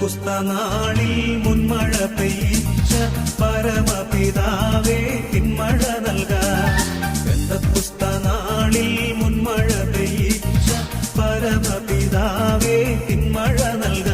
പെന്തക്കുസ്തനാളിൽ മുൻമഴ പെയ്യിച്ച പരമപിതാവേ പിന്മഴ നൽകാൻ. പെന്തക്കുസ്തനാളിൽ മുൻമഴ പെയ്യിച്ച പരമപിതാവേ പിന്മഴ നൽകാൻ.